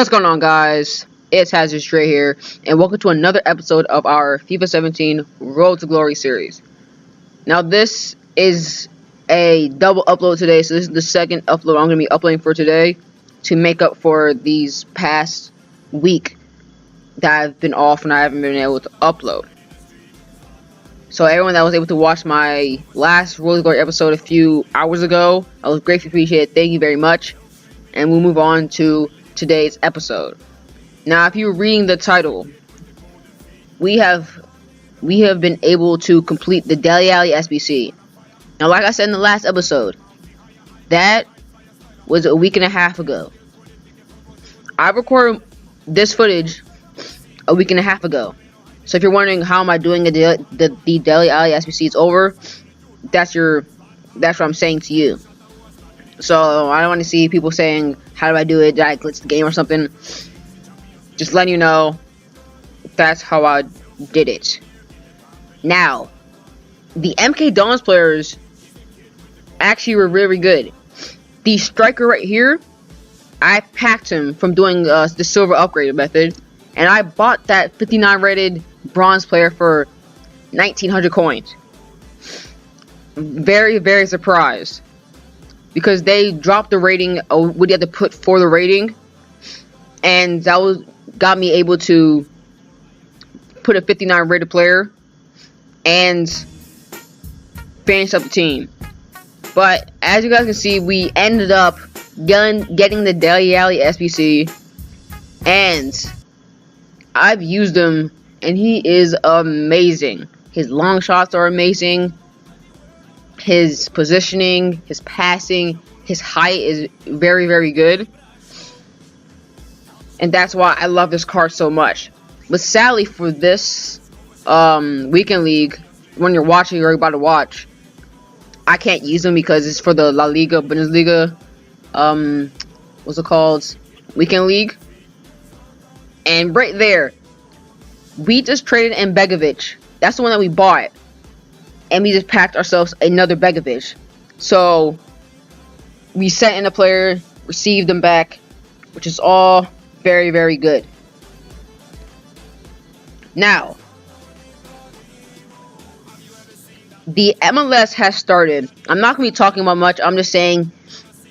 What's going on, guys? It's HazardousDre here, and welcome to another episode of our FIFA 17 Road to Glory series. Now, this is a double upload today, so this is the second upload I'm going to be uploading for today to make up for these past week that I've been off and I haven't been able to upload. So everyone that was able to watch my last Road to Glory episode a few hours ago, I was gratefully appreciated. Thank you very much. And we'll move on to today's episode. Now, if you're reading the title, we have been able to complete the DELE ALLI SBC. Now, like I said in the last episode, that was a week and a half ago. I recorded this footage a week and a half ago. So if you're wondering how am I doing the DELE ALLI SBC is over, that's what I'm saying to you. So I don't want to see people saying, how do I do it? Did I glitch the game or something? Just letting you know, that's how I did it. Now, the MK Dons players actually were really good. The striker right here, I packed him from doing the silver upgrade method. And I bought that 59 rated bronze player for 1900 coins. Very, very surprised. Because they dropped the rating, what you had to put for the rating. And that got me able to put a 59 rated player and finish up the team. But as you guys can see, we ended up getting the DELE ALLI SBC. And I've used him, and he is amazing. His long shots are amazing. His positioning, his passing, his height is very, very good. And that's why I love this card so much. But sadly for this weekend league, when you're watching or about to watch, I can't use him because it's for the La Liga, Bundesliga, what's it called? Weekend league. And right there, we just traded in Begovic. That's the one that we bought. And we just packed ourselves another Begovic. So, we sent in a player, received them back, which is all very, very good. Now, the MLS has started. I'm not going to be talking about much. I'm just saying,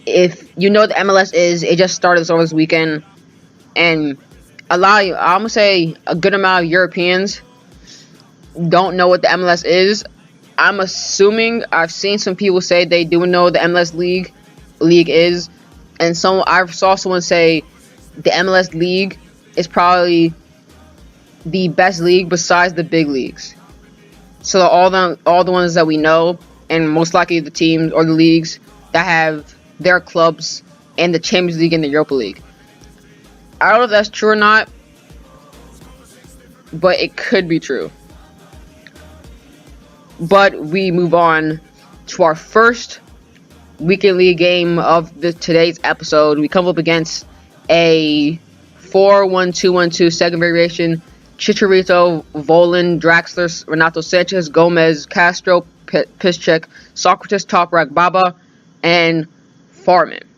if you know what the MLS is, it just started over this weekend. And I'm going to say a good amount of Europeans don't know what the MLS is. I'm assuming I've seen some people say they do know the MLS league is, and I saw someone say the MLS league is probably the best league besides the big leagues. So all the ones that we know, and most likely the teams or the leagues that have their clubs in the Champions League and the Europa League. I don't know if that's true or not, but it could be true. But we move on to our first weekend league game of today's episode. We come up against a 4-1-2-1-2 second variation. Chicharito, Volin, Draxler, Renato Sanchez, Gomez, Castro, Piszczek, Socrates, Toprak, Baba, and Farman.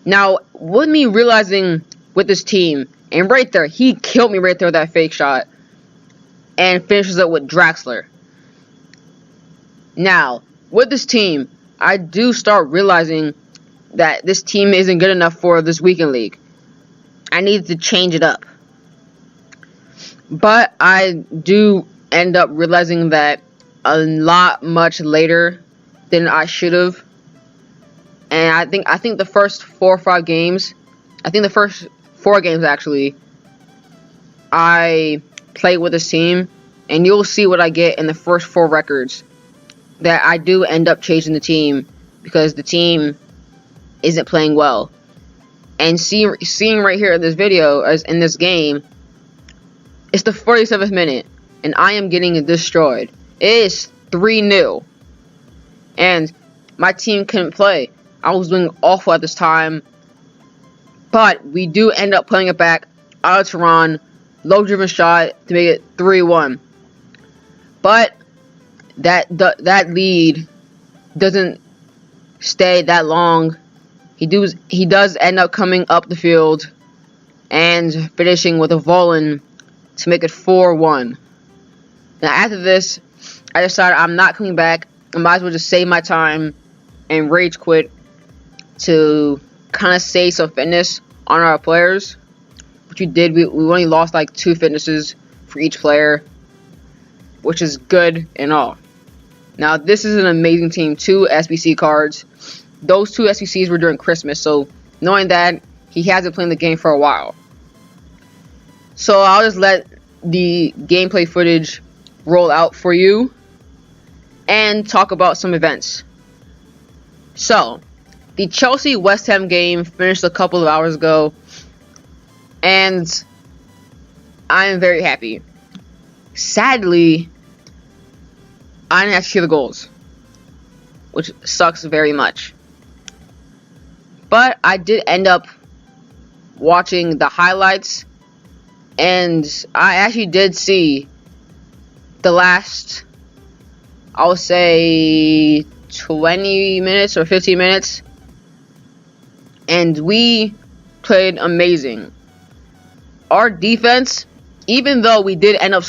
Now, with me realizing with this team, and right there, he killed me right there with that fake shot. And finishes up with Draxler. Now, with this team, I do start realizing that this team isn't good enough for this weekend league. I need to change it up. But I do end up realizing that a lot much later than I should have. And I think the first 4 or 5 games, I think the first 4 games actually, I played with this team, and you'll see what I get in the first 4 records. That I do end up changing the team because the team isn't playing well. And seeing right here in this video, as in this game, it's the 47th minute, and I am getting destroyed. It is 3-0, and my team couldn't play. I was doing awful at this time, but we do end up playing it back out of Tehran, low driven shot to make it 3-1. But that lead doesn't stay that long He does end up coming up the field and finishing with a volley to make it 4-1. Now after this, I decided I'm not coming back. I might as well just save my time and rage quit to kind of save some fitness on our players, which we did. We only lost like 2 fitnesses for each player, which is good and all. Now this is an amazing team. 2 SBC cards. Those 2 SBCs were during Christmas, so knowing that, he hasn't played the game for a while. So I'll just let the gameplay footage roll out for you and talk about some events. So, the Chelsea-West Ham game finished a couple of hours ago, and I am very happy. Sadly, I didn't actually hear the goals, which sucks very much. But I did end up watching the highlights, and I actually did see the last, I would say, 20 minutes or 15 minutes, and we played amazing. Our defense, even though we did end up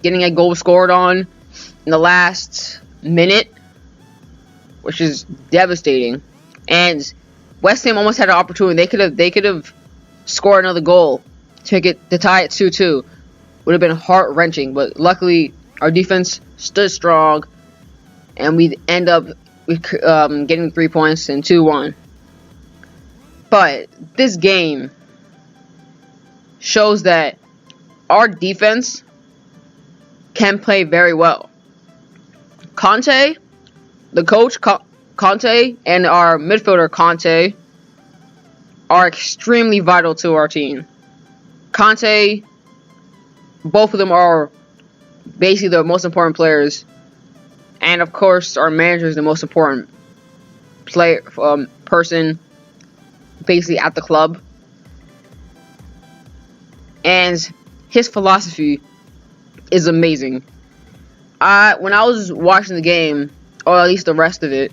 getting a goal scored on in the last minute, which is devastating, and West Ham almost had an opportunity. They could have scored another goal to tie it 2-2. Would have been heart-wrenching, but luckily our defense stood strong, and we end up getting 3 points and 2-1. But this game shows that our defense can play very well. Conte, the coach, Conte, and our midfielder, Conte, are extremely vital to our team. Conte, both of them are basically the most important players, and of course, our manager is the most important person, basically at the club. And his philosophy is amazing. When I was watching the game, or at least the rest of it,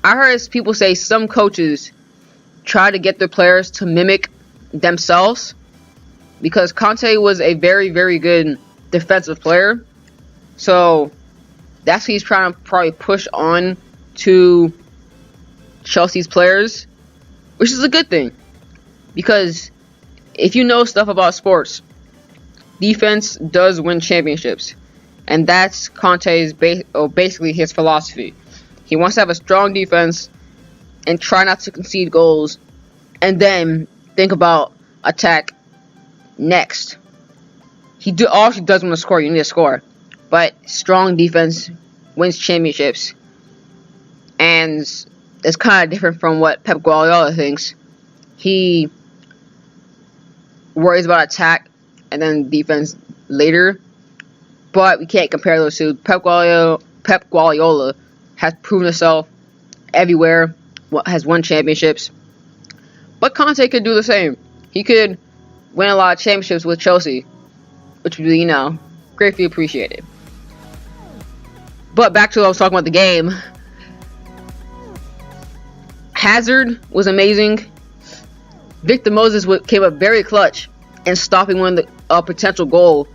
I heard people say some coaches try to get their players to mimic themselves, because Conte was a very, very good defensive player. So that's what he's trying to probably push on to Chelsea's players, which is a good thing, because if you know stuff about sports, defense does win championships, and that's Conte's basically his philosophy. He wants to have a strong defense and try not to concede goals, and then think about attack next. All he does want to score. You need to score, but strong defense wins championships, and it's kind of different from what Pep Guardiola thinks. He worries about attack and then defense later, but we can't compare those two. Pep Guardiola has proven himself everywhere, has won championships, but Conte could do the same. He could win a lot of championships with Chelsea, which would be, gratefully appreciated. But back to what I was talking about the game. Hazard was amazing. Victor Moses came up very clutch in stopping one of the potential goal,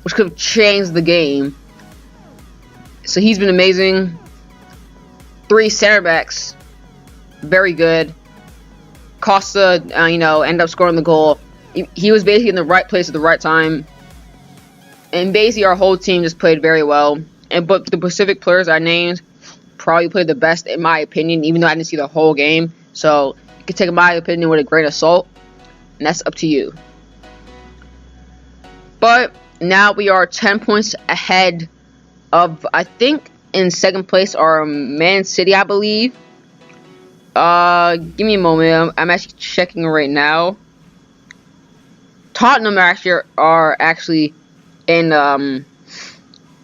which could have changed the game. So he's been amazing. 3 center backs, very good. Costa, ended up scoring the goal. He was basically in the right place at the right time, and basically our whole team just played very well. But the Pacific players I named probably played the best in my opinion, even though I didn't see the whole game. So you can take my opinion with a grain of salt, and that's up to you. But now we are 10 points ahead of, I think, in second place are Man City, I believe. Give me a moment. I'm actually checking right now. Tottenham are actually in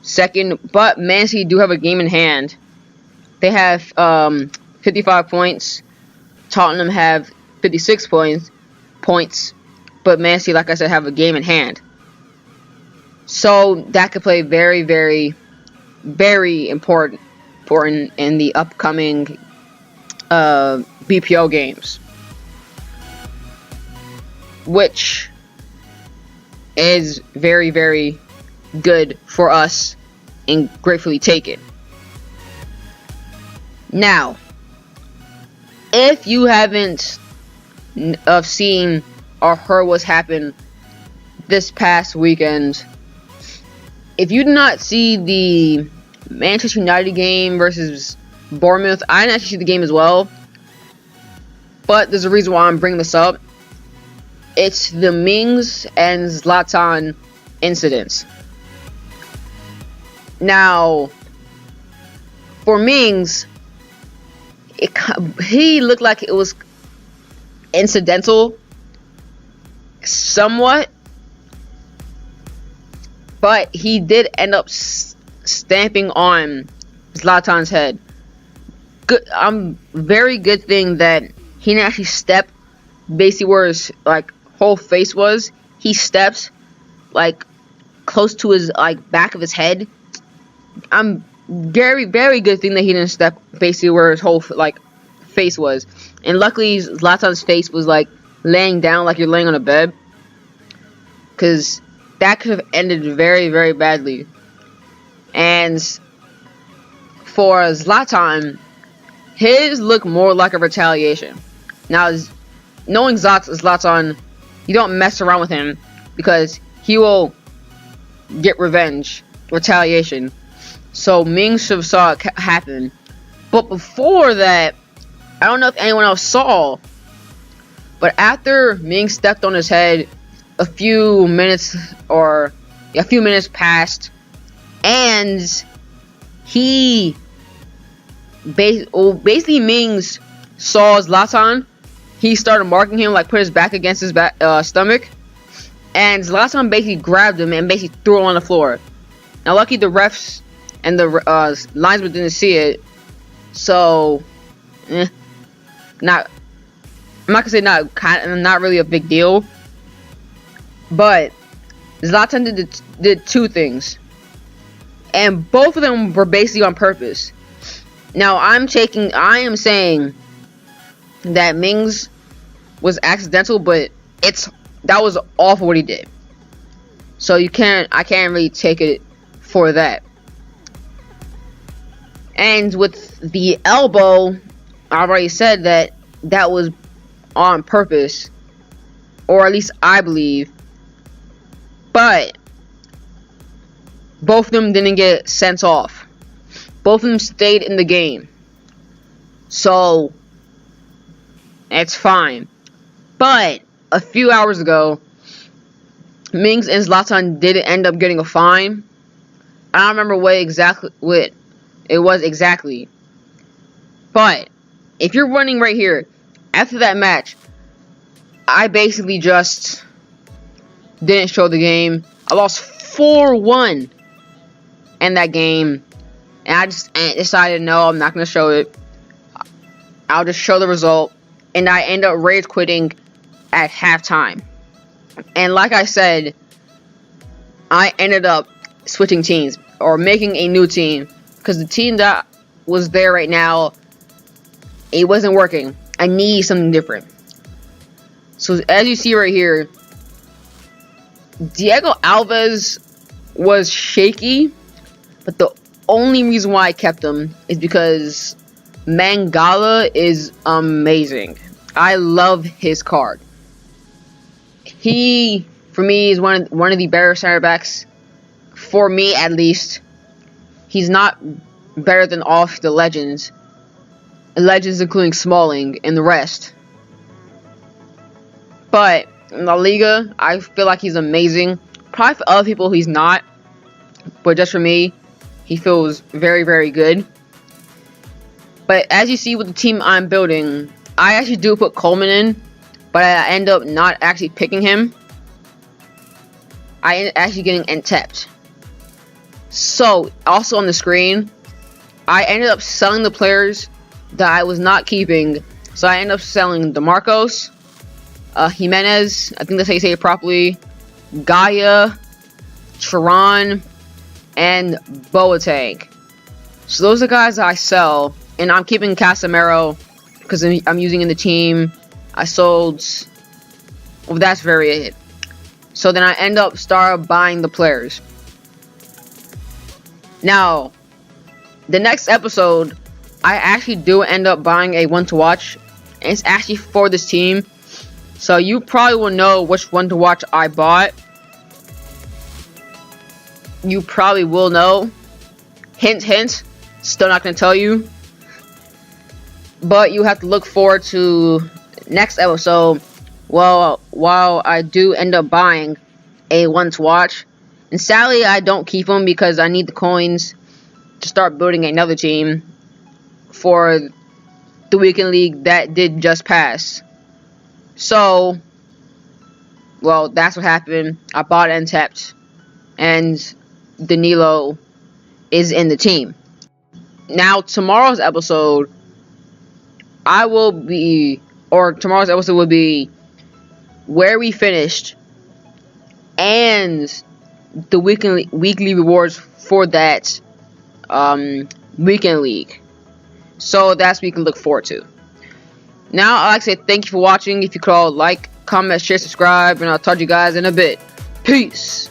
second, but Man City do have a game in hand. They have 55 points. Tottenham have 56 points, but Man City, like I said, have a game in hand. So that could play very, very, very important in the upcoming BPO games, which is very, very good for us and gratefully take it. Now, if you haven't seen or heard what's happened this past weekend, if you did not see the Manchester United game versus Bournemouth, I didn't actually see the game as well, but there's a reason why I'm bringing this up. It's the Mings and Zlatan incidents. Now, for Mings, he looked like it was incidental, somewhat, but he did end up stamping on Zlatan's head. Good, very good thing that he didn't actually step basically where his whole face was. He steps close to his back of his head. Very, very good thing that he didn't step basically where his whole face was. And luckily Zlatan's face was laying down like you're laying on a bed, because that could have ended very, very badly. And for Zlatan, his looked more like a retaliation. Now, knowing Zlatan, you don't mess around with him, because he will get revenge, retaliation. So Ming should have saw it happen. But before that, I don't know if anyone else saw, but after Ming stepped on his head, a few minutes passed, and he basically Mings saw Zlatan. He started marking him, put his back against his stomach, and Zlatan basically grabbed him and basically threw him on the floor. Now, lucky the refs and the linesman didn't see it, so I'm not gonna say not really a big deal. But Zlatan did two things, and both of them were basically on purpose. Now, I am saying that Mings was accidental, but that was awful what he did. So I can't really take it for that. And with the elbow, I already said that was on purpose, or at least I believe. But both of them didn't get sent off. Both of them stayed in the game. So it's fine. But a few hours ago, Mings and Zlatan did end up getting a fine. I don't remember what it was exactly. But if you're running right here, after that match, I basically just didn't show the game. I lost 4-1 in that game, and I just decided, no, I'm not going to show it. I'll just show the result, and I end up rage quitting at halftime. And like I said, I ended up switching teams, or making a new team, because the team that was there right now, it wasn't working. I need something different. So as you see right here, Diego Alves was shaky, but the only reason why I kept him is because Mangala is amazing. I love his card. He, for me, is one of the better center backs, for me at least. He's not better than all the legends including Smalling and the rest. But in La Liga, I feel like he's amazing. Probably for other people, he's not. But just for me, he feels very, very good. But as you see with the team I'm building, I actually do put Coleman in, but I end up not actually picking him. I end up actually getting Entep. So, also on the screen, I ended up selling the players that I was not keeping. So I ended up selling DeMarcos, Jimenez, I think that's how you say it properly, Gaia, Turan, and Boateng. So those are guys that I sell, and I'm keeping Casemiro because I'm using in the team. I sold. Well, that's very it. So then I end up start buying the players. Now, the next episode, I actually do end up buying a one to watch, and it's actually for this team. So you probably will know which one to watch I bought. You probably will know. Hint, hint. Still not going to tell you. But you have to look forward to next episode. Well, while I do end up buying a one to watch. And sadly, I don't keep them because I need the coins to start building another team for the weekend league that did just pass. So, well, that's what happened. I bought Untapped, and DELE is in the team. Now, tomorrow's episode, tomorrow's episode will be where we finished and the weekly rewards for that weekend league. So that's what you can look forward to. Now, I'd like to say thank you for watching. If you could all like, comment, share, subscribe, and I'll talk to you guys in a bit. Peace.